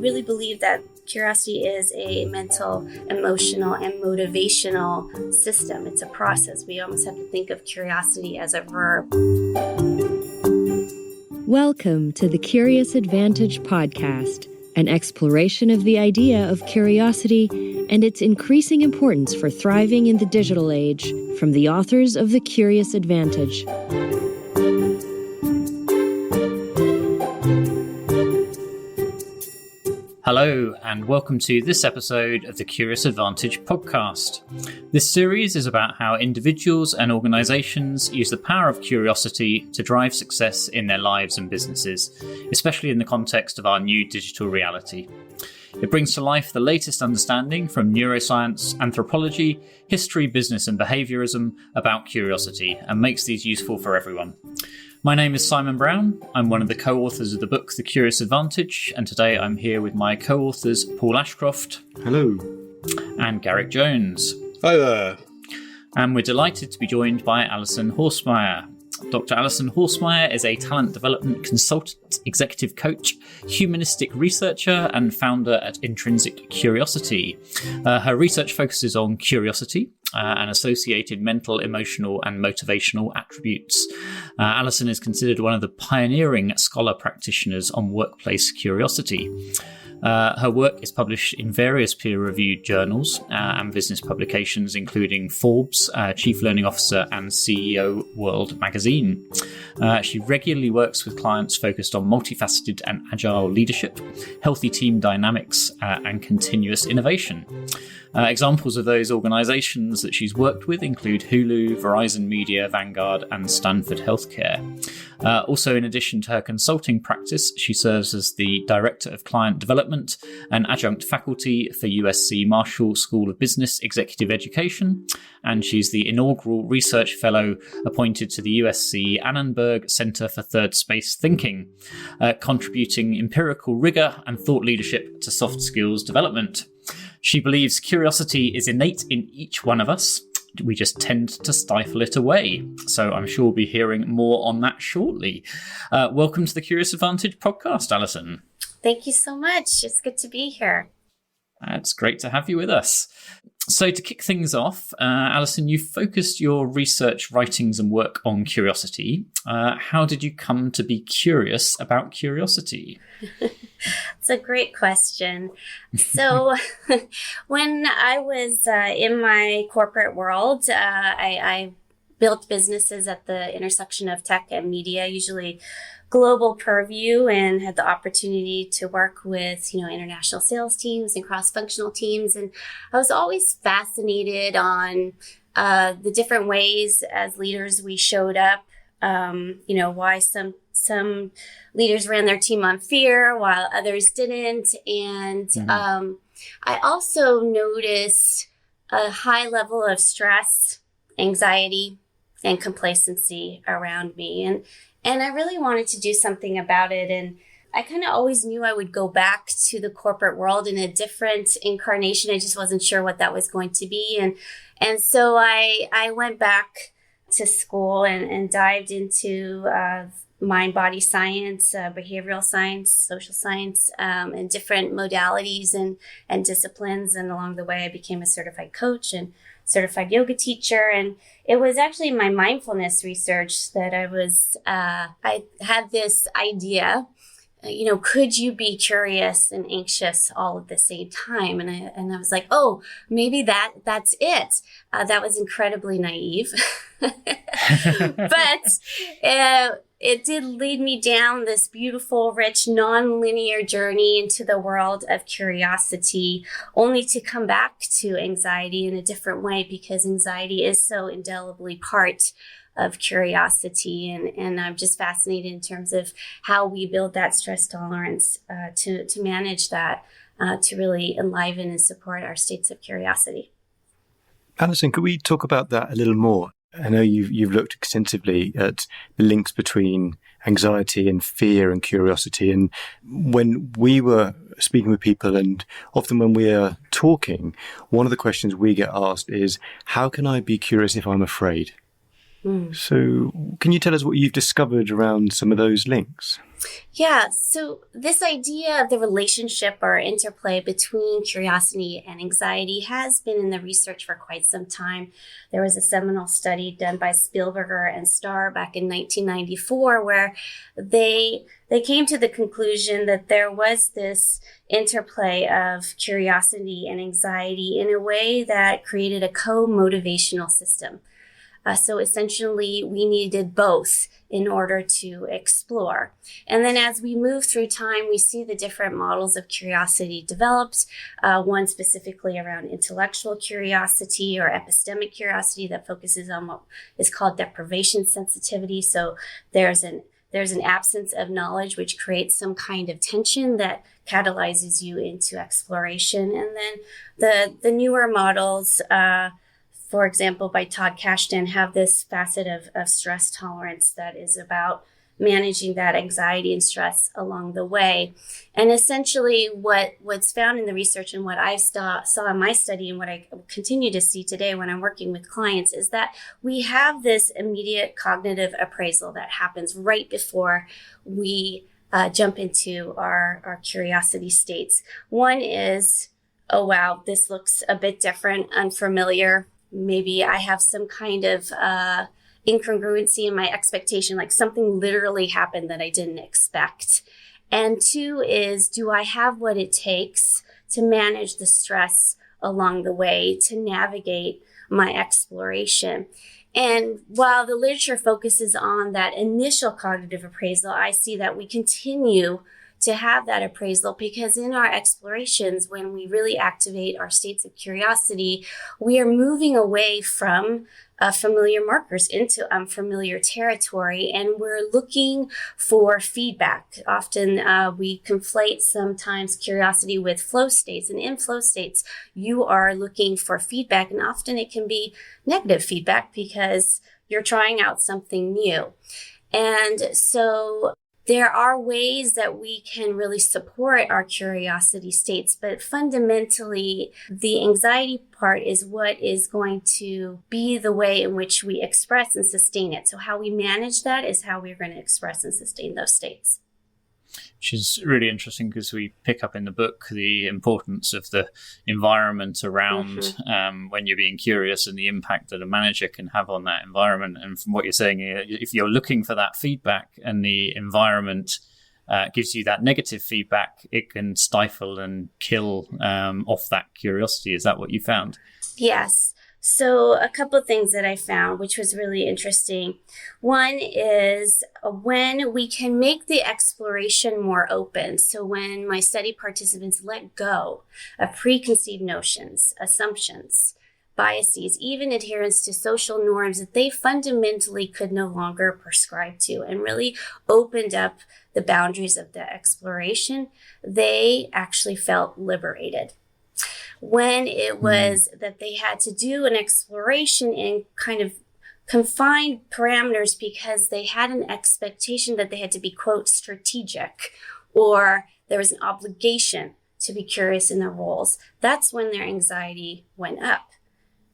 really believe that curiosity is a mental, emotional, and motivational system. It's a process. We almost have to think of curiosity as a verb. Welcome to the Curious Advantage podcast, an exploration of the idea of curiosity and its increasing importance for thriving in the digital age, from the authors of The Curious Advantage. Hello, and welcome to this episode of the Curious Advantage podcast. This series is about how individuals and organisations use the power of curiosity to drive success in their lives and businesses, especially in the context of our new digital reality. It brings to life the latest understanding from neuroscience, anthropology, history, business and behaviourism about curiosity, and makes these useful for everyone. My name is Simon Brown. I'm one of the co-authors of the book The Curious Advantage, and today I'm here with my co-authors Paul Ashcroft. Hello. And Garrick Jones. Hi there. And we're delighted to be joined by Alison Horstmeyer. Dr. Alison Horstmeyer is a talent development consultant, executive coach, humanistic researcher, and founder at Intrinsic Curiosity. Her research focuses on curiosity and associated mental, emotional, and motivational attributes. Alison is considered one of the pioneering scholar practitioners on workplace curiosity. Her work is published in various peer-reviewed journals and business publications, including Forbes, Chief Learning Officer, and CEO World Magazine. She regularly works with clients focused on multifaceted and agile leadership, healthy team dynamics, and continuous innovation. Examples of those organisations that she's worked with include Hulu, Verizon Media, Vanguard, and Stanford Healthcare. Also, in addition to her consulting practice, she serves as the Director of Client Development and Adjunct Faculty for USC Marshall School of Business Executive Education, and she's the inaugural Research Fellow appointed to the USC Annenberg Center for Third Space Thinking, contributing empirical rigour and thought leadership to soft skills development. She believes curiosity is innate in each one of us. We just tend to stifle it away. So I'm sure we'll be hearing more on that shortly. Welcome to the Curious Advantage podcast, Alison. Thank you so much. It's good to be here. It's great to have you with us. So to kick things off, Alison, you focused your research, writings and work on curiosity. How did you come to be curious about curiosity? It's a great question. So when I was in my corporate world, I built businesses at the intersection of tech and media, usually global purview, and had the opportunity to work with, international sales teams and cross-functional teams. And I was always fascinated on the different ways as leaders we showed up, why some leaders ran their team on fear while others didn't. And I also noticed a high level of stress, anxiety, and complacency around me. And I really wanted to do something about it. And I kind of always knew I would go back to the corporate world in a different incarnation. I just wasn't sure what that was going to be. And so I went back to school and dived into mind, body science, behavioral science, social science, and different modalities and disciplines. And along the way, I became a certified coach and certified yoga teacher. And it was actually my mindfulness research that I had this idea, could you be curious and anxious all at the same time? And I was like, oh, maybe that's it. That was incredibly naive, but it did lead me down this beautiful, rich, non-linear journey into the world of curiosity, only to come back to anxiety in a different way, because anxiety is so indelibly part of curiosity. And I'm just fascinated in terms of how we build that stress tolerance to manage that, to really enliven and support our states of curiosity. Alison, could we talk about that a little more? I know you've looked extensively at the links between anxiety and fear and curiosity. And when we were speaking with people, and often when we are talking, one of the questions we get asked is, how can I be curious if I'm afraid? So can you tell us what you've discovered around some of those links? Yeah, so this idea of the relationship or interplay between curiosity and anxiety has been in the research for quite some time. There was a seminal study done by Spielberger and Starr back in 1994 where they came to the conclusion that there was this interplay of curiosity and anxiety in a way that created a co-motivational system. So essentially, we needed both in order to explore. And then as we move through time, we see the different models of curiosity developed, one specifically around intellectual curiosity or epistemic curiosity that focuses on what is called deprivation sensitivity. So there's an absence of knowledge, which creates some kind of tension that catalyzes you into exploration. And then the newer models, for example, by Todd Kashdan, have this facet of stress tolerance that is about managing that anxiety and stress along the way. And essentially what's found in the research and what I saw in my study and what I continue to see today when I'm working with clients is that we have this immediate cognitive appraisal that happens right before we jump into our curiosity states. One is, oh, wow, this looks a bit different, unfamiliar. Maybe I have some kind of incongruency in my expectation, like something literally happened that I didn't expect. And two is, do I have what it takes to manage the stress along the way, to navigate my exploration? And while the literature focuses on that initial cognitive appraisal, I see that we continue to have that appraisal because in our explorations, when we really activate our states of curiosity, we are moving away from familiar markers into unfamiliar territory, and we're looking for feedback. Often we conflate sometimes curiosity with flow states, and in flow states, you are looking for feedback, and often it can be negative feedback because you're trying out something new. And so there are ways that we can really support our curiosity states, but fundamentally, the anxiety part is what is going to be the way in which we express and sustain it. So how we manage that is how we're going to express and sustain those states. Which is really interesting because we pick up in the book the importance of the environment around when you're being curious and the impact that a manager can have on that environment. And from what you're saying, if you're looking for that feedback and the environment gives you that negative feedback, it can stifle and kill off that curiosity. Is that what you found? Yes. So a couple of things that I found, which was really interesting. One is when we can make the exploration more open. So when my study participants let go of preconceived notions, assumptions, biases, even adherence to social norms that they fundamentally could no longer prescribe to, and really opened up the boundaries of the exploration, they actually felt liberated. When it was that they had to do an exploration in kind of confined parameters because they had an expectation that they had to be, quote, strategic, or there was an obligation to be curious in their roles, that's when their anxiety went up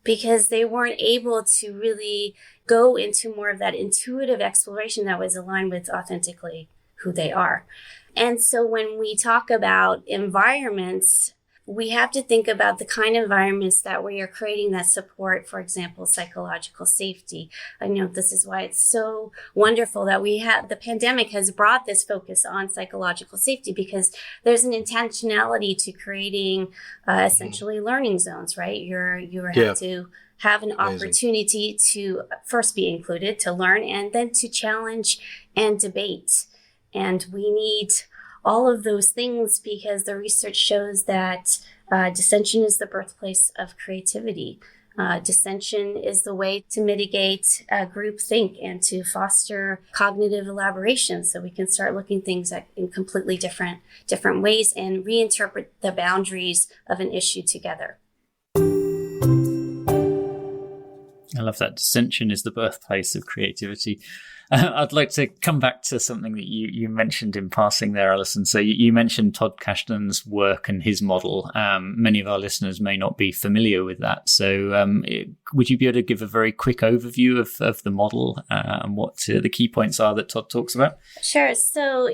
because they weren't able to really go into more of that intuitive exploration that was aligned with authentically who they are. And so when we talk about environments, we have to think about the kind of environments that we are creating that support, for example, psychological safety. I know this is why it's so wonderful that the pandemic has brought this focus on psychological safety because there's an intentionality to creating essentially learning zones, right? You have to have an opportunity to first be included, to learn, and then to challenge and debate. And we need all of those things because the research shows that dissension is the birthplace of creativity. Dissension is the way to mitigate groupthink and to foster cognitive elaboration so we can start looking things at in completely different ways and reinterpret the boundaries of an issue together. I love that. Dissension is the birthplace of creativity. I'd like to come back to something that you mentioned in passing there, Alison. So you mentioned Todd Kashdan's work and his model. Many of our listeners may not be familiar with that. So would you be able to give a very quick overview of the model and what the key points are that Todd talks about? Sure. So,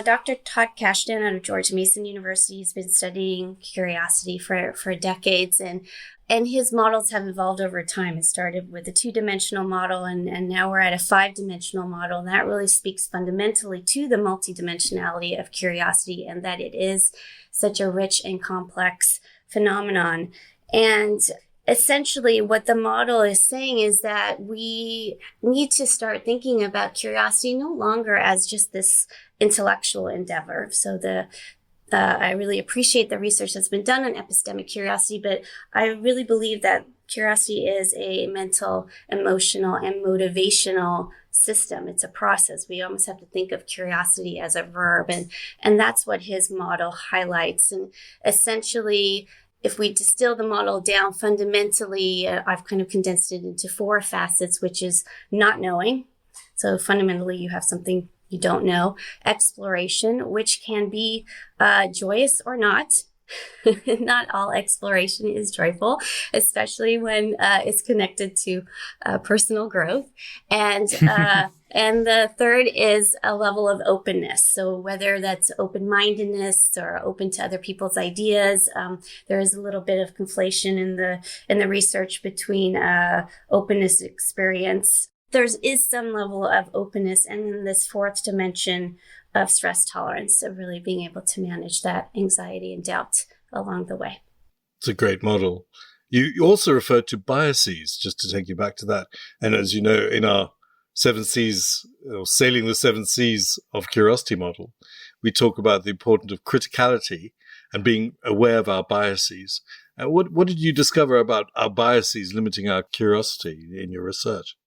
Dr. Todd Kashdan out of George Mason University has been studying curiosity for decades, and his models have evolved over time. It started with a 2-dimensional model, and now we're at a 5-dimensional model. And that really speaks fundamentally to the multidimensionality of curiosity and that it is such a rich and complex phenomenon. And essentially what the model is saying is that we need to start thinking about curiosity no longer as just this intellectual endeavor. So I really appreciate the research that's been done on epistemic curiosity, but I really believe that curiosity is a mental, emotional, and motivational system. It's a process. We almost have to think of curiosity as a verb, and that's what his model highlights. And essentially, if we distill the model down fundamentally, I've kind of condensed it into 4 facets, which is not knowing. So fundamentally, you have something you don't know. Exploration, which can be joyous or not. Not all exploration is joyful, especially when it's connected to personal growth. And and the third is a level of openness. So whether that's open-mindedness or open to other people's ideas, there is a little bit of conflation in the research between openness experience. There is some level of openness, and then this 4th dimension of stress tolerance, of really being able to manage that anxiety and doubt along the way. It's a great model. You also referred to biases, just to take you back to that. And as you know, in our 7 C's, or Sailing the 7 C's of Curiosity model, we talk about the importance of criticality and being aware of our biases. What did you discover about our biases limiting our curiosity in your research?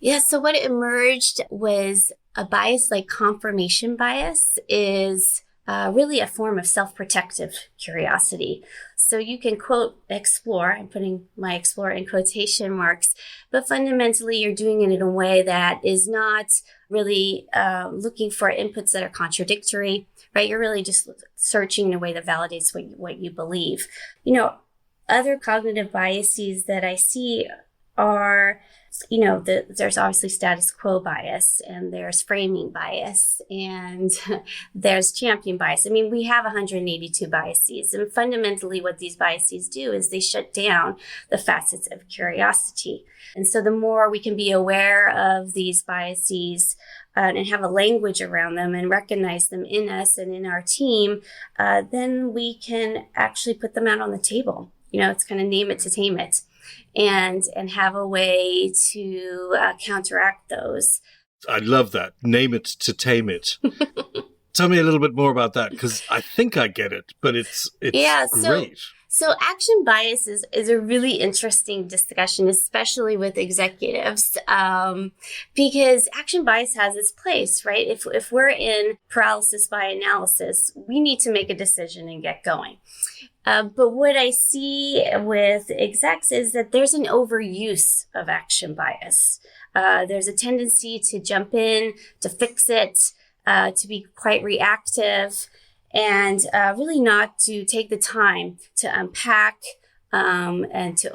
Yeah, so what emerged was a bias like confirmation bias is really a form of self-protective curiosity. So you can quote explore, I'm putting my explore in quotation marks, but fundamentally you're doing it in a way that is not really looking for inputs that are contradictory, right? You're really just searching in a way that validates what you believe. Other cognitive biases that I see are, there's obviously status quo bias, and there's framing bias, and there's champion bias. I mean, we have 182 biases, and fundamentally what these biases do is they shut down the facets of curiosity. And so the more we can be aware of these biases and have a language around them and recognize them in us and in our team, then we can actually put them out on the table. It's kind of name it to tame it. And have a way to counteract those. I love that. Name it to tame it. Tell me a little bit more about that, because I think I get it, but it's great. So action bias is a really interesting discussion, especially with executives, because action bias has its place, right? If we're in paralysis by analysis, we need to make a decision and get going. But what I see with execs is that there's an overuse of action bias. There's a tendency to jump in, to fix it, to be quite reactive, and really not to take the time to unpack and to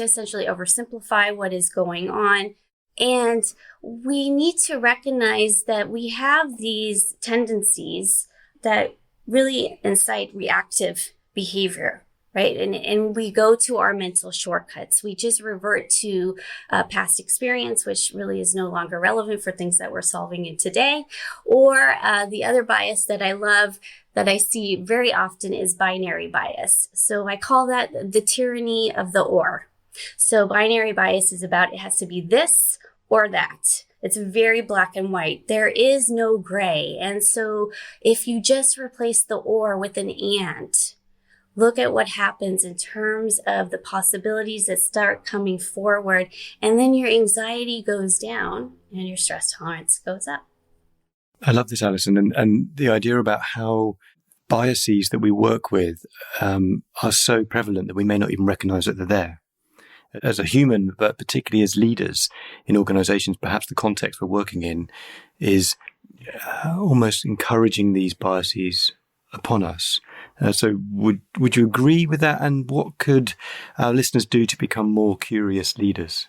essentially oversimplify what is going on. And we need to recognize that we have these tendencies that really incite reactive behavior, right? And we go to our mental shortcuts. We just revert to past experience, which really is no longer relevant for things that we're solving in today. Or the other bias that I love, that I see very often, is binary bias. So I call that the tyranny of the or. So binary bias is about, it has to be this or that. It's very black and white. There is no gray. And so if you just replace the or with an and, look at what happens in terms of the possibilities that start coming forward. And then your anxiety goes down and your stress tolerance goes up. I love this, Alison, and the idea about how biases that we work with are so prevalent that we may not even recognize that they're there. as a human, but particularly as leaders in organizations, perhaps the context we're working in is almost encouraging these biases upon us. So would you agree with that? And what could our listeners do to become more curious leaders?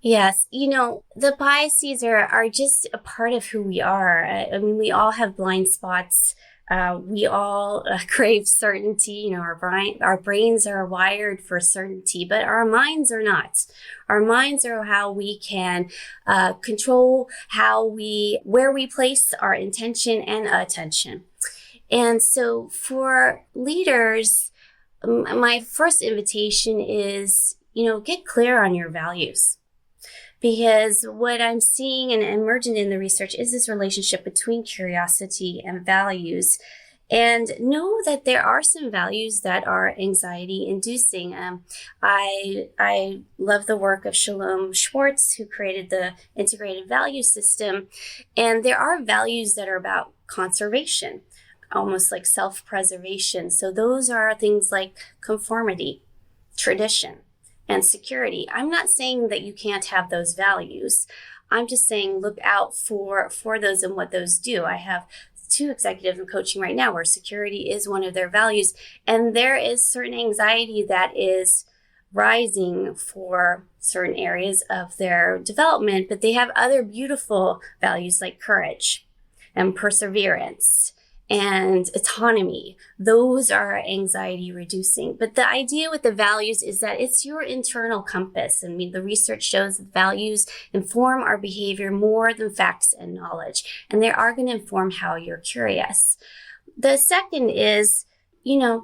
Yes. The biases are just a part of who we are. I mean, we all have blind spots. We all crave certainty. Our brains are wired for certainty, but our minds are not. Our minds are how we can control where we place our intention and attention. And so for leaders, my first invitation is, get clear on your values. Because what I'm seeing and emergent in the research is this relationship between curiosity and values. And know that there are some values that are anxiety inducing. I love the work of Shalom Schwartz, who created the integrated value system. And there are values that are about conservation, almost like self-preservation. So those are things like conformity, tradition, and security. I'm not saying that you can't have those values. I'm just saying look out for those and what those do. I have 2 executives in coaching right now where security is one of their values, and there is certain anxiety that is rising for certain areas of their development, but they have other beautiful values like courage and perseverance and autonomy. Those are anxiety reducing. But the idea with the values is that it's your internal compass. I mean, the research shows that values inform our behavior more than facts and knowledge, and they are going to inform how you're curious. The second is,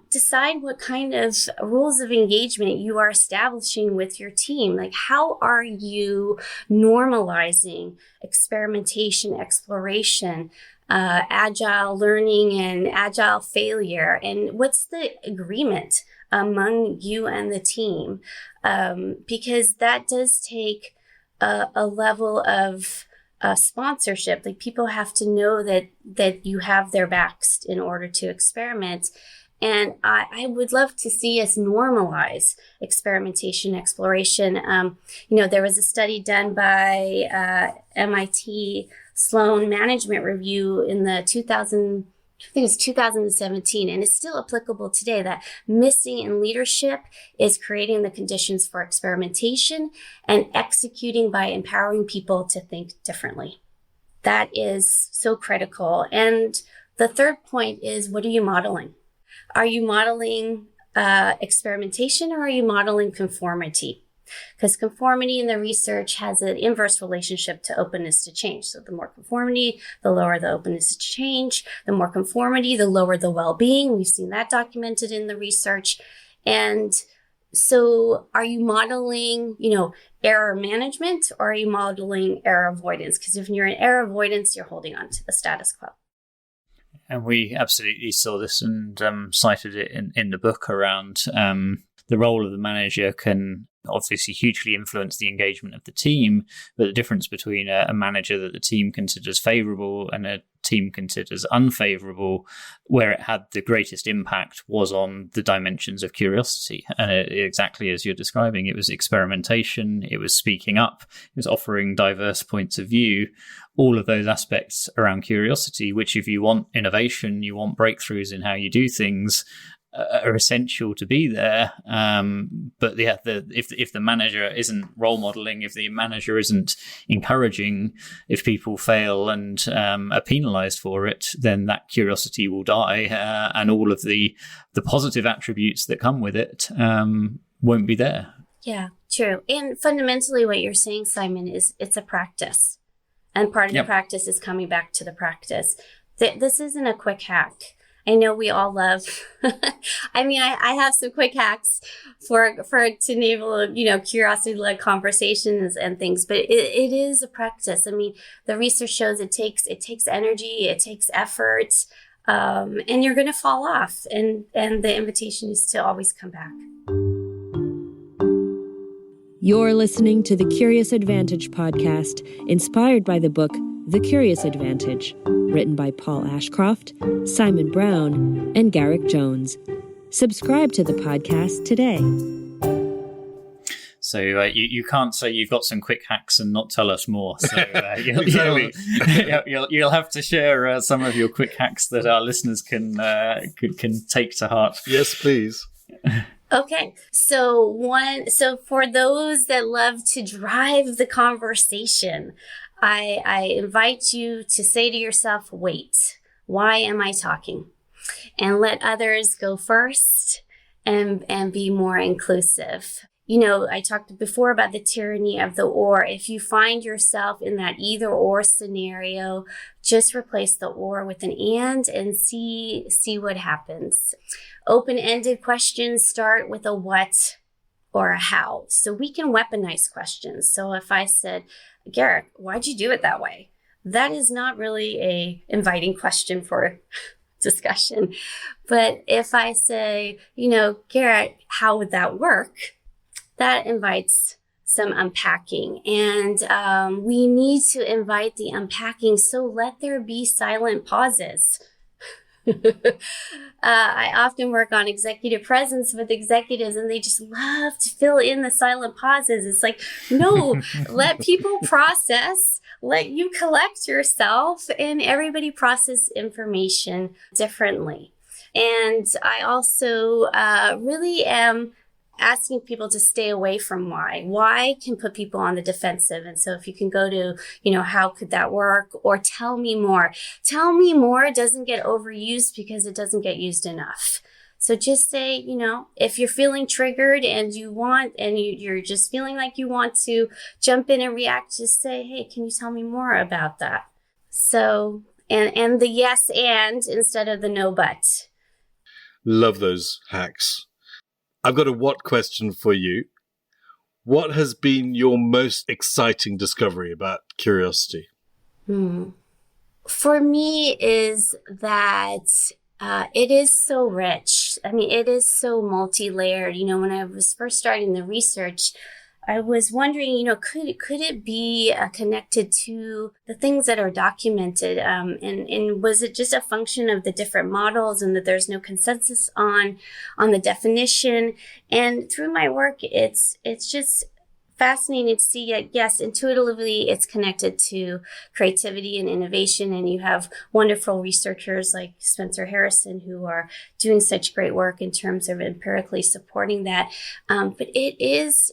decide what kind of rules of engagement you are establishing with your team. Like, how are you normalizing experimentation, exploration, agile learning and agile failure? And what's the agreement among you and the team? Because that does take a level of sponsorship. Like, people have to know that you have their backs in order to experiment. And I would love to see us normalize experimentation, exploration. There was a study done by MIT Sloan Management Review in the 2017, and it's still applicable today, that missing in leadership is creating the conditions for experimentation and executing by empowering people to think differently. That is so critical. And the third point is, what are you modeling? Are you modeling experimentation, or are you modeling conformity? Because conformity in the research has an inverse relationship to openness to change. So the more conformity, the lower the openness to change. The more conformity, the lower the well-being. We've seen that documented in the research. And so are you modeling, error management, or are you modeling error avoidance? Because if you're in error avoidance, you're holding on to the status quo. And we absolutely saw this and cited it in the book around the role of the manager can obviously hugely influence the engagement of the team, but the difference between a manager that the team considers favourable and a team considers unfavourable, where it had the greatest impact was on the dimensions of curiosity. And exactly as you're describing, it was experimentation, it was speaking up, it was offering diverse points of view, all of those aspects around curiosity, which if you want innovation, you want breakthroughs in how you do things, are essential to be there. But if the manager isn't role modeling, if the manager isn't encouraging, if people fail and are penalized for it, then that curiosity will die, and all of the positive attributes that come with it won't be there. Yeah, true. And fundamentally what you're saying, Simon, is it's a practice. And part of the practice is coming back to the practice. This isn't a quick hack. I know we all love, I have some quick hacks to enable, curiosity-led conversations and things, but it is a practice. I mean, the research shows it takes energy, it takes effort, and you're going to fall off. And the invitation is to always come back. You're listening to the Curious Advantage podcast, inspired by the book The Curious Advantage, written by Paul Ashcroft, Simon Brown, and Garrick Jones. Subscribe to the podcast today. So you can't say you've got some quick hacks and not tell us more. So you'll have to share some of your quick hacks that our listeners can take to heart. Yes, please. Okay. So for those that love to drive the conversation, I invite you to say to yourself, wait, why am I talking? And let others go first and be more inclusive. You know, I talked before about the tyranny of the or. If you find yourself in that either or scenario, just replace the or with an and see what happens. Open-ended questions start with a what or a how. So we can weaponize questions. So if I said, Garrick, why'd you do it that way? That is not really a inviting question for discussion. But if I say, Garrick, how would that work? That invites some unpacking. And we need to invite the unpacking. So let there be silent pauses. I often work on executive presence with executives, and they just love to fill in the silent pauses. It's like, no, let people process, let you collect yourself, and everybody process information differently. And I also really am asking people to stay away from why. Why can put people on the defensive. And so if you can go to, how could that work? Or tell me more. Tell me more doesn't get overused because it doesn't get used enough. So just say, if you're feeling triggered and you're just feeling like you want to jump in and react, just say, hey, can you tell me more about that? So, and the yes and instead of the no but. Love those hacks. I've got a what question for you. What has been your most exciting discovery about curiosity? For me is that it is so rich. I mean, it is so multi-layered. When I was first starting the research, I was wondering, could it be connected to the things that are documented? And was it just a function of the different models and that there's no consensus on the definition? And through my work, it's just fascinating to see that, yes, intuitively, it's connected to creativity and innovation. And you have wonderful researchers like Spencer Harrison who are doing such great work in terms of empirically supporting that. But it is,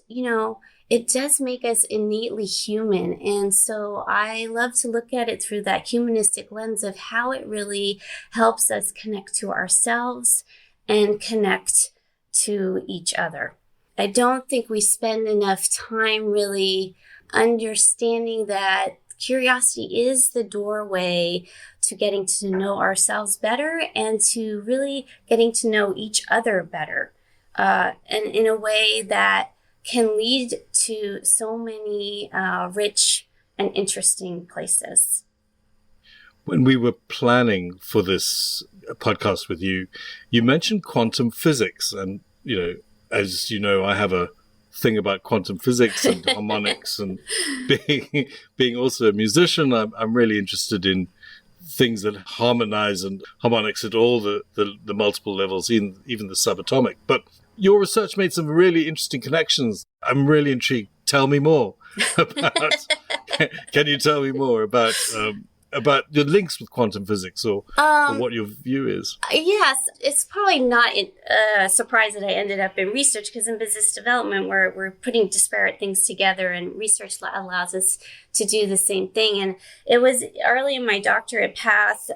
it does make us innately human. And so I love to look at it through that humanistic lens of how it really helps us connect to ourselves and connect to each other. I don't think we spend enough time really understanding that curiosity is the doorway to getting to know ourselves better and to really getting to know each other better, and in a way that can lead to so many rich and interesting places. When we were planning for this podcast with you, you mentioned quantum physics. And, as you know, I have a thing about quantum physics and harmonics, and being also a musician, I'm really interested in things that harmonize and harmonics at all the multiple levels, even the subatomic. But your research made some really interesting connections. I'm really intrigued. Tell me more about. Can you tell me more about your links with quantum physics or what your view is? Yes, it's probably not a surprise that I ended up in research, because in business development, we're putting disparate things together, and research allows us to do the same thing. And it was early in my doctorate path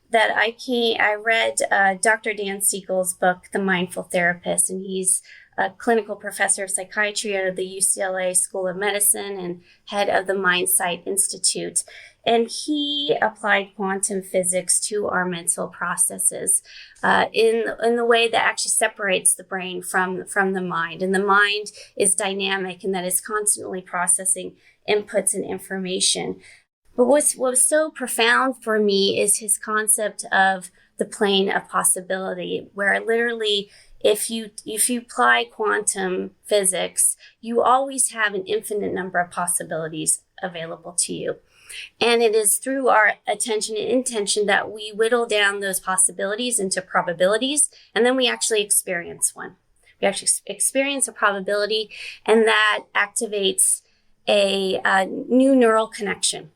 that I read Dr. Dan Siegel's book, The Mindful Therapist, and he's a clinical professor of psychiatry out of the UCLA School of Medicine and head of the MindSight Institute. And he applied quantum physics to our mental processes in the way that actually separates the brain from the mind. And the mind is dynamic and that is constantly processing inputs and information. But what was so profound for me is his concept of the plane of possibility, where literally if you apply quantum physics, you always have an infinite number of possibilities available to you. And it is through our attention and intention that we whittle down those possibilities into probabilities, and then we actually experience one. We actually experience a probability, and that activates a new neural connection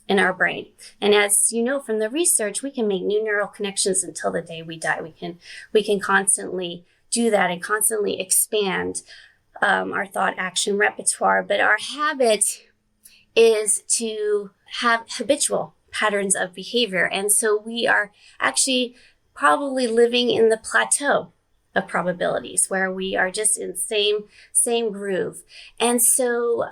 in our brain. And as you know from the research, we can make new neural connections until the day we die. We can constantly do that and constantly expand our thought action repertoire. But our habit is to have habitual patterns of behavior. And so we are actually probably living in the plateau of probabilities where we are just in the same groove. And so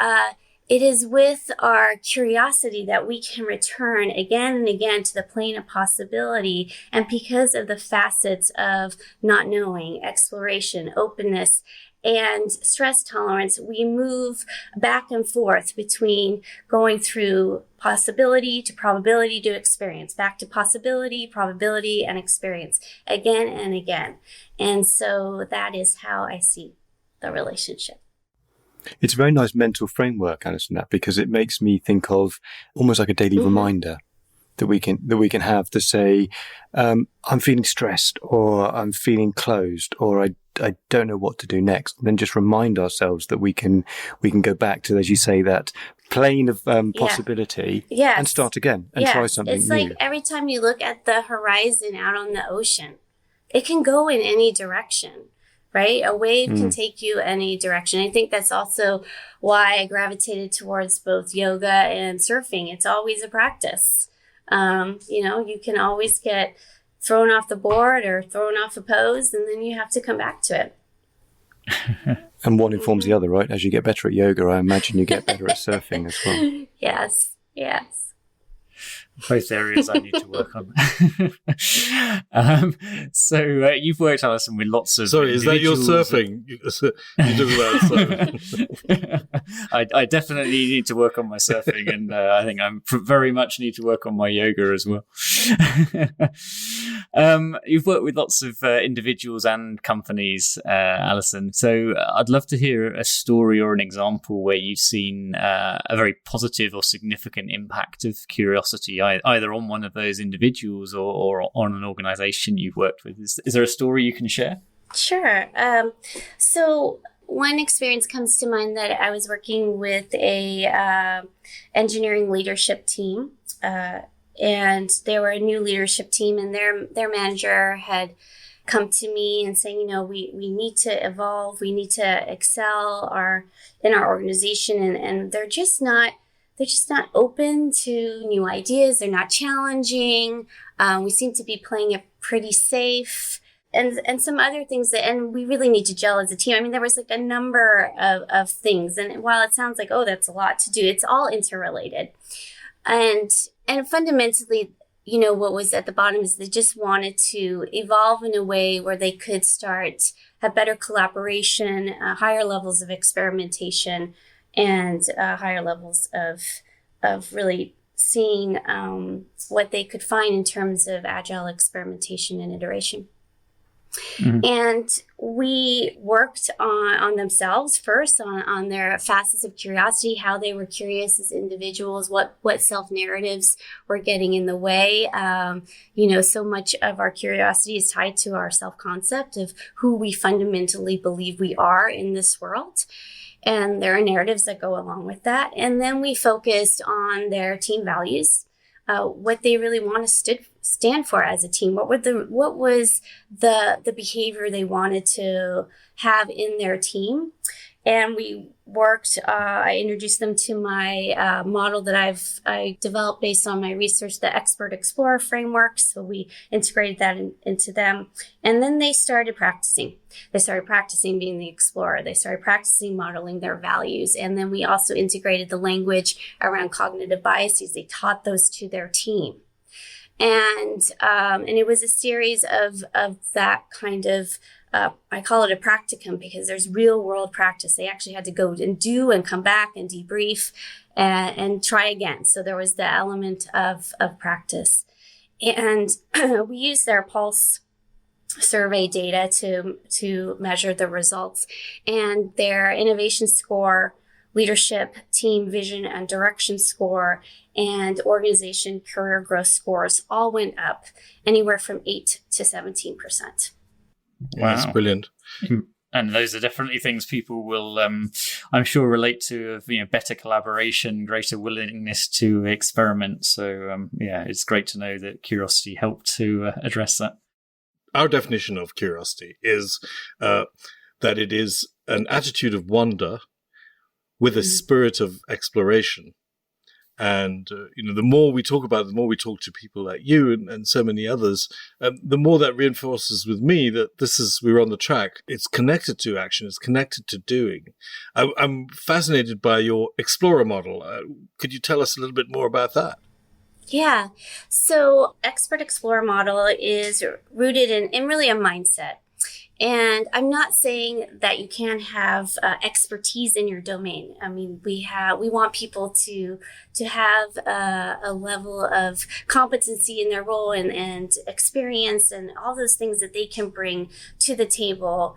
it is with our curiosity that we can return again and again to the plane of possibility. And because of the facets of not knowing, exploration, openness, and stress tolerance, we move back and forth between going through possibility to probability to experience, back to possibility, probability, and experience again and again. And so that is how I see the relationship. It's a very nice mental framework, Alison, that, because it makes me think of almost like a daily reminder that we can have to say, I'm feeling stressed, or I'm feeling closed, or I don't know what to do next. And then just remind ourselves that we can go back to, as you say, that plane of possibility and start again and try something new. It's like every time you look at the horizon out on the ocean, it can go in any direction, right? A wave can take you any direction. I think that's also why I gravitated towards both yoga and surfing. It's always a practice. You can always get thrown off the board or thrown off a pose, and then you have to come back to it. And one informs the other, right? As you get better at yoga, I imagine you get better at surfing as well. Yes. Both areas I need to work on. So you've worked, Alison, with lots of Sorry, is that your surfing? You talk about surfing. I definitely need to work on my surfing, and I think I very much need to work on my yoga as well. You've worked with lots of individuals and companies, Alison. So I'd love to hear a story or an example where you've seen a very positive or significant impact of curiosity, either on one of those individuals or on an organization you've worked with. Is there a story you can share? Sure. So one experience comes to mind that I was working with a engineering leadership team, and they were a new leadership team, and their manager had come to me and saying, we need to evolve, we need to excel in our organization, and they're just not open to new ideas. They're not challenging. We seem to be playing it pretty safe, and some other things and we really need to gel as a team. I mean, there was like a number of things. And while it sounds like, oh, that's a lot to do, it's all interrelated. And fundamentally, what was at the bottom is they just wanted to evolve in a way where they could have better collaboration, higher levels of experimentation, and higher levels of really seeing what they could find in terms of agile experimentation and iteration. Mm-hmm. And we worked on themselves first, on their facets of curiosity, how they were curious as individuals, what self-narratives were getting in the way. So much of our curiosity is tied to our self-concept of who we fundamentally believe we are in this world. And there are narratives that go along with that. And then we focused on their team values, what they really want to stand for as a team. What was the behavior they wanted to have in their team? And we worked, I introduced them to my model that I developed based on my research, the Expert Explorer framework. So we integrated that into them. And then they started practicing. They started practicing being the explorer. They started practicing modeling their values. And then we also integrated the language around cognitive biases. They taught those to their team. And it was a series of that kind of, I call it a practicum because there's real world practice. They actually had to go and do and come back and debrief and try again. So there was the element of practice. And we used their pulse survey data to measure the results, and their innovation score, leadership, team vision and direction score, and organization career growth scores all went up anywhere from 8 to 17%. Wow. That's brilliant. And those are definitely things people will, I'm sure, relate to, of, better collaboration, greater willingness to experiment. So, it's great to know that curiosity helped to address that. Our definition of curiosity is that it is an attitude of wonder with a spirit of exploration. And, the more we talk about it, the more we talk to people like you and so many others, the more that reinforces with me that we're on the track. It's connected to action. It's connected to doing. I'm fascinated by your explorer model. Could you tell us a little bit more about that? Yeah. So expert explorer model is rooted in really a mindset. And I'm not saying that you can't have expertise in your domain. I mean, we want people to have a level of competency in their role and experience and all those things that they can bring to the table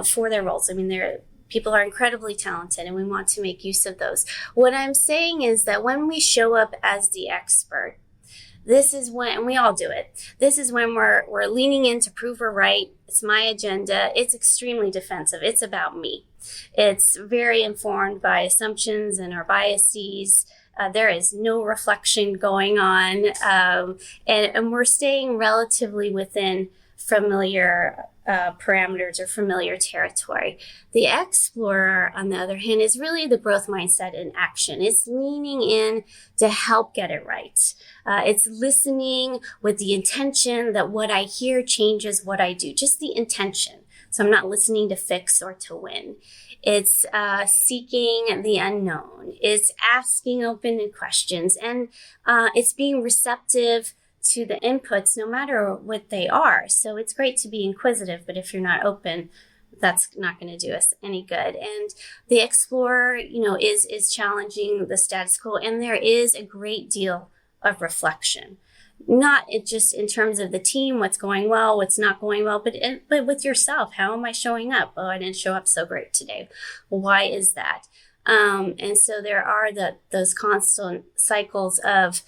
for their roles. I mean, people are incredibly talented, and we want to make use of those. What I'm saying is that when we show up as the expert, this is when, and we all do it, this is when we're leaning in to prove we're right. It's my agenda. It's extremely defensive. It's about me. It's very informed by assumptions and our biases. There is no reflection going on. And we're staying relatively within familiar parameters or familiar territory. The explorer, on the other hand, is really the growth mindset in action. It's leaning in to help get it right. It's listening with the intention that what I hear changes what I do, just the intention. So I'm not listening to fix or to win. It's seeking the unknown. It's asking open-ended questions, and it's being receptive to the inputs, no matter what they are. So it's great to be inquisitive, but if you're not open, that's not going to do us any good. And the explorer, is challenging the status quo, and there is a great deal of reflection. Not just in terms of the team, what's going well, what's not going well, but with yourself. How am I showing up? Oh, I didn't show up so great today. Well, why is that? And so there are those constant cycles of,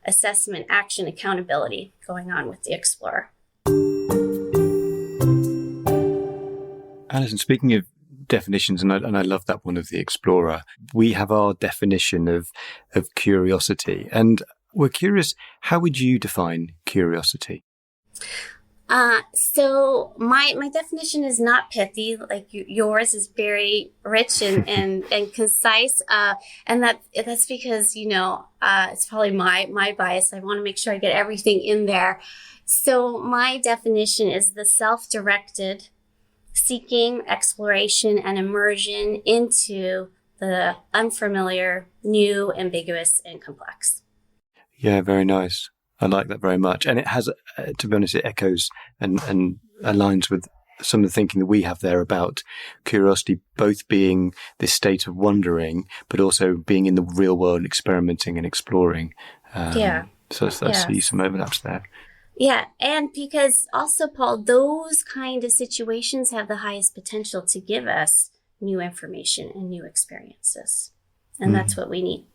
assessment, action, accountability going on with the explorer. Alison, speaking of definitions, and I love that one of the explorer, we have our definition of curiosity. And we're curious, how would you define curiosity? So my definition is not pithy, like yours is very rich and concise. And that's because, it's probably my bias. I want to make sure I get everything in there. So my definition is the self-directed seeking, exploration, and immersion into the unfamiliar, new, ambiguous, and complex. Yeah, very nice. I like that very much. And it has, to be honest, it echoes and aligns with some of the thinking that we have there about curiosity, both being this state of wondering, but also being in the real world, experimenting and exploring. So I see some overlaps there. Yeah. And because also, Paul, those kind of situations have the highest potential to give us new information and new experiences. And that's what we need.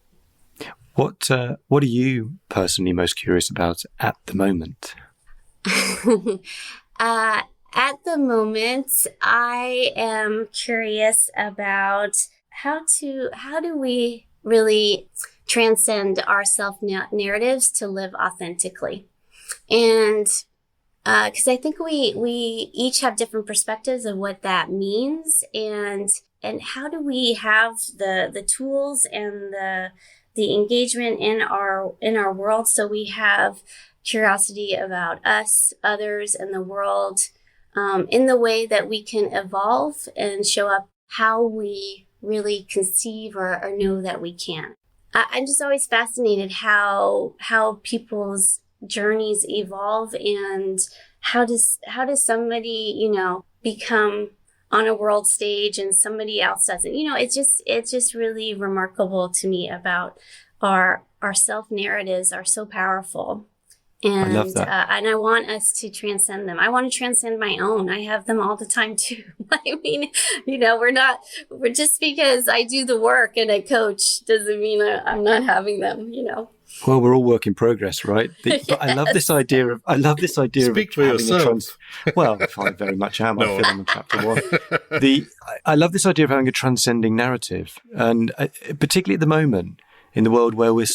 What are you personally most curious about at the moment? At the moment, I am curious about how do we really transcend our self-narratives to live authentically. And because I think we each have different perspectives of what that means, and how do we have the tools and the engagement in our world so we have curiosity about us, others, and the world in the way that we can evolve and show up how we really conceive or know that we can. I'm just always fascinated how people's journeys evolve, and how does somebody, become on a world stage and somebody else doesn't. It's just really remarkable to me about our self-narratives are so powerful. And I love that. And I want us to transcend them. I want to transcend my own. I have them all the time too. I mean, we're just because I do the work and I coach doesn't mean I'm not having them, Well, we're all work in progress, right? But Yes. I love this idea of Speak for yourself. Well, I very much am. No. I feel I'm in chapter one. I love this idea of having a transcending narrative, and particularly at the moment in the world where we're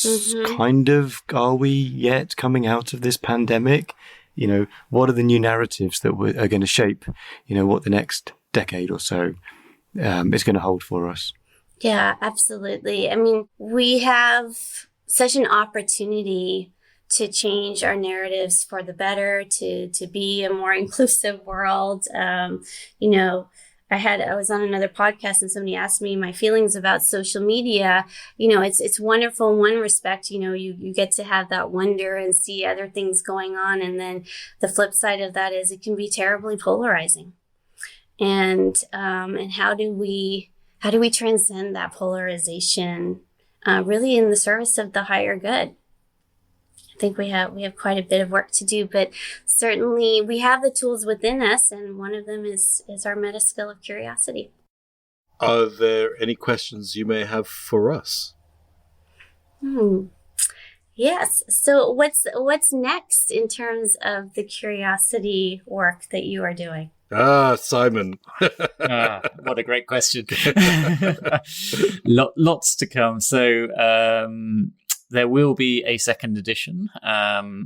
are we yet coming out of this pandemic? What are the new narratives that are going to shape, what the next decade or so is going to hold for us? Yeah, absolutely. I mean, we have such an opportunity to change our narratives for the better, to be a more inclusive world. I was on another podcast and somebody asked me my feelings about social media. It's wonderful in one respect, you get to have that wonder and see other things going on. And then the flip side of that is it can be terribly polarizing. And how do we transcend that polarization, really in the service of the higher good? I think we have quite a bit of work to do, but certainly we have the tools within us, and one of them is our meta skill of curiosity. Are there any questions you may have for us? Yes. So what's next in terms of the curiosity work that you are doing? Simon. What a great question. Lots to come. So there will be a second edition.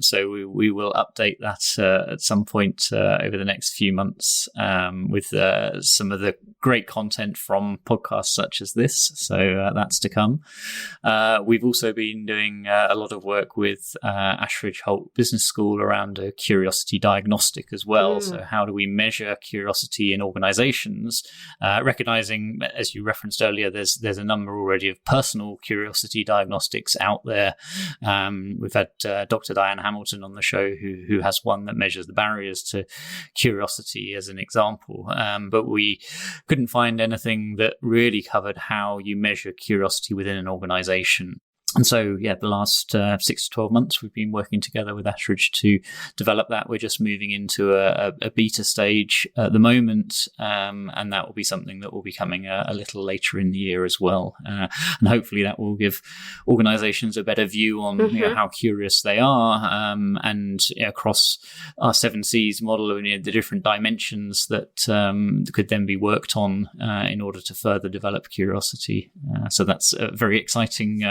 So we will update that at some point over the next few months with some of the great content from podcasts such as this. So that's to come. We've also been doing a lot of work with Ashridge Holt Business School around a curiosity diagnostic as well. So how do we measure curiosity in organizations, recognizing, as you referenced earlier, there's a number already of personal curiosity diagnostics out there. We've had Dr. Diane Hamilton on the show who has one that measures the barriers to curiosity as an example. But we couldn't find anything that really covered how you measure curiosity within an organization. And so, the last 6 to 12 months, we've been working together with Ashridge to develop that. We're just moving into a beta stage at the moment, and that will be something that will be coming a little later in the year as well. And hopefully that will give organizations a better view on how curious they are, and across our 7 C's model of the different dimensions that could then be worked on in order to further develop curiosity. So that's a very exciting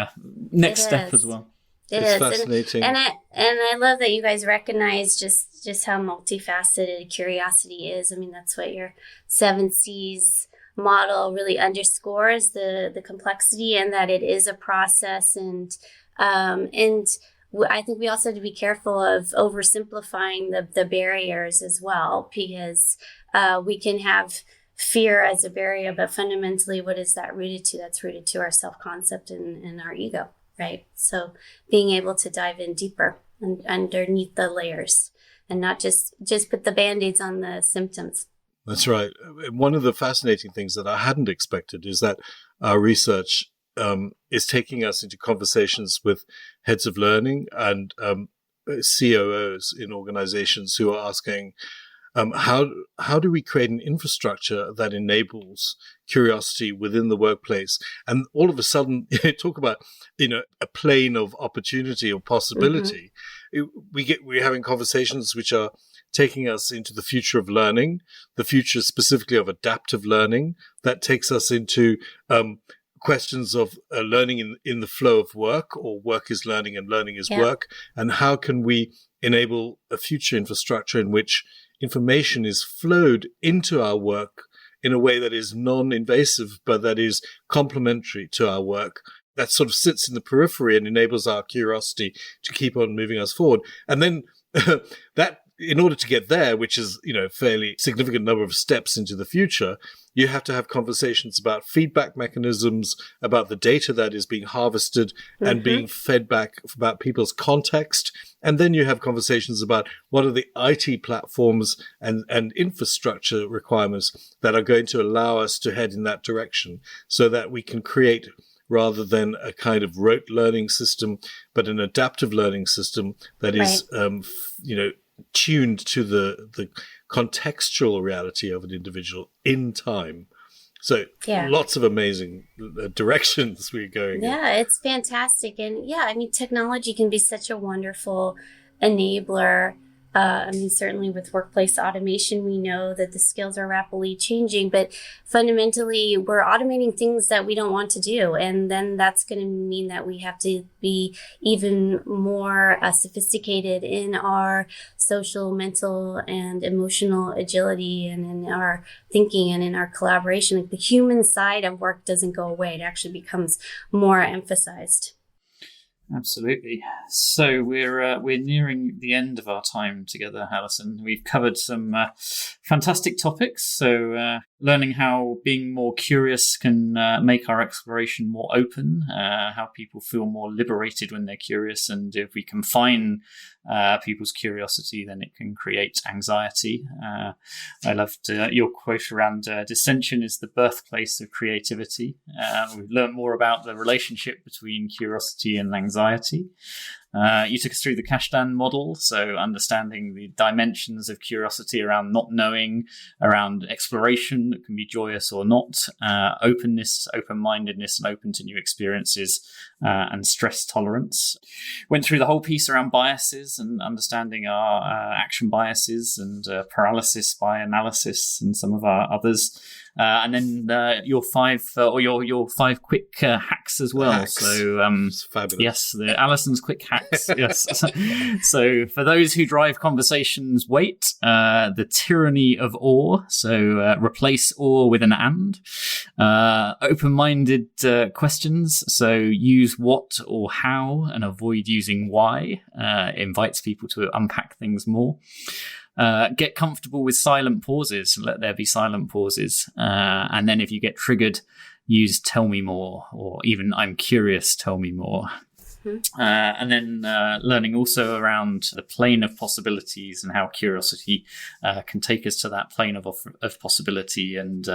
next step as well. It's fascinating. And I love that you guys recognize just how multifaceted curiosity is. I mean, that's what your 7 C's model really underscores, the complexity, and that it is a process. And I think we also have to be careful of oversimplifying the barriers as well, because we can have fear as a barrier, but fundamentally, what is that rooted to? That's rooted to our self-concept and our ego, right? So being able to dive in deeper and underneath the layers and not just put the Band-Aids on the symptoms. That's right. One of the fascinating things that I hadn't expected is that our research is taking us into conversations with heads of learning and COOs in organizations who are asking, how do we create an infrastructure that enables curiosity within the workplace? And all of a sudden, talk about a plane of opportunity or possibility. We're having conversations which are taking us into the future of learning, the future specifically of adaptive learning, that takes us into questions of learning in the flow of work, or work is learning and learning is work, and how can we enable a future infrastructure in which information is flowed into our work in a way that is non-invasive, but that is complementary to our work, that sort of sits in the periphery and enables our curiosity to keep on moving us forward. And then that, in order to get there, which is, a fairly significant number of steps into the future, you have to have conversations about feedback mechanisms, about the data that is being harvested and being fed back, about people's context. And then you have conversations about what are the IT platforms and infrastructure requirements that are going to allow us to head in that direction so that we can create rather than a kind of rote learning system, but an adaptive learning system that is, tuned to the contextual reality of an individual in time. So lots of amazing directions we're going in. Yeah, it's fantastic. And technology can be such a wonderful enabler. Certainly with workplace automation, we know that the skills are rapidly changing, but fundamentally we're automating things that we don't want to do. And then that's going to mean that we have to be even more sophisticated in our social, mental, and emotional agility, and in our thinking and in our collaboration. The human side of work doesn't go away. It actually becomes more emphasized. Absolutely. So we're nearing the end of our time together, Alison. We've covered some fantastic topics. So learning how being more curious can make our exploration more open, how people feel more liberated when they're curious, and if we confine people's curiosity, then it can create anxiety. I loved your quote around dissension is the birthplace of creativity. We've learned more about the relationship between curiosity and anxiety. You took us through the Kashdan model, so understanding the dimensions of curiosity around not knowing, around exploration that can be joyous or not, openness, open-mindedness, and open to new experiences, and stress tolerance. Went through the whole piece around biases and understanding our action biases and paralysis by analysis and some of our others. And then your five quick hacks as well. Hacks. So fabulous. Yes, the Alison's quick hacks. Yes. So for those who drive conversations, wait. The tyranny of or. So replace or with an and. Open-minded questions. So use what or how and avoid using why. Invites people to unpack things more. Get comfortable with silent pauses. Let there be silent pauses. And then if you get triggered, use tell me more, or even I'm curious, tell me more. And then learning also around the plane of possibilities and how curiosity can take us to that plane of possibility and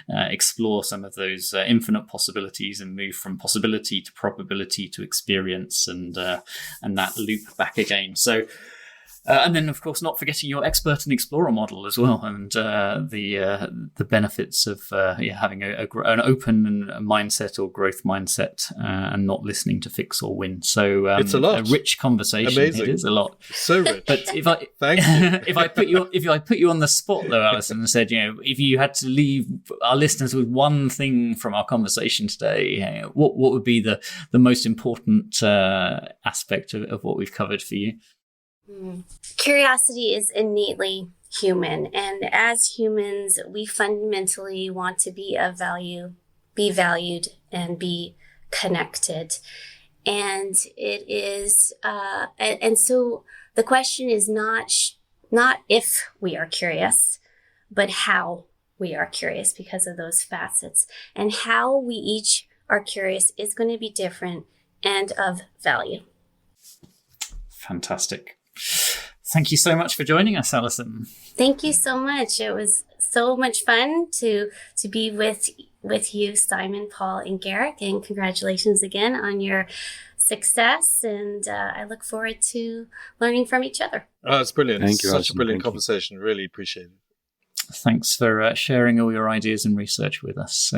explore some of those infinite possibilities and move from possibility to probability to experience and that loop back again. So. And then, of course, not forgetting your expert and explorer model as well, and the benefits of having an open mindset or growth mindset, and not listening to fix or win. So it's a lot. A rich conversation. Amazing. It is a lot. So rich. But if I if I put you on the spot though, Alison, and said, if you had to leave our listeners with one thing from our conversation today, what would be the most important aspect of what we've covered for you? Curiosity is innately human, and as humans, we fundamentally want to be of value, be valued, and be connected. And it is, and so the question is not if we are curious, but how we are curious, because of those facets. And how we each are curious is going to be different and of value. Fantastic. Thank you so much for joining us, Alison. Thank you so much. It was so much fun to be with you, Simon, Paul, and Garrick. And congratulations again on your success. And I look forward to learning from each other. Oh, it's brilliant. Thank you, Such Alison. a brilliant conversation. Really appreciate it. Thanks for sharing all your ideas and research with us.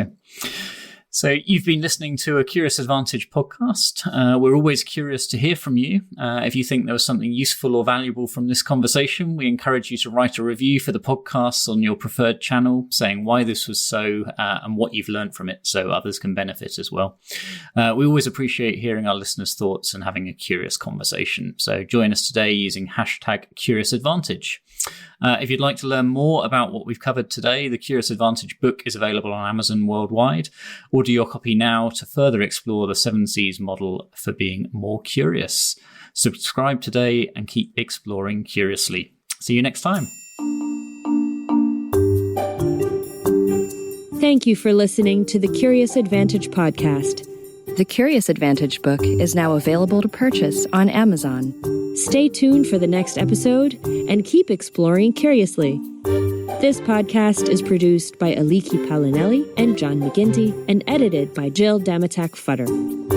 So you've been listening to a Curious Advantage podcast. We're always curious to hear from you. If you think there was something useful or valuable from this conversation, we encourage you to write a review for the podcast on your preferred channel, saying why this was so and what you've learned from it, so others can benefit as well. We always appreciate hearing our listeners' thoughts and having a curious conversation. So join us today using #CuriousAdvantage. If you'd like to learn more about what we've covered today, the Curious Advantage book is available on Amazon worldwide. Order your copy now to further explore the 7 C's model for being more curious. Subscribe today and keep exploring curiously. See you next time. Thank you for listening to the Curious Advantage podcast. The Curious Advantage book is now available to purchase on Amazon. Stay tuned for the next episode and keep exploring curiously. This podcast is produced by Aliki Palinelli and John McGinty and edited by Jill Damatak-Futter.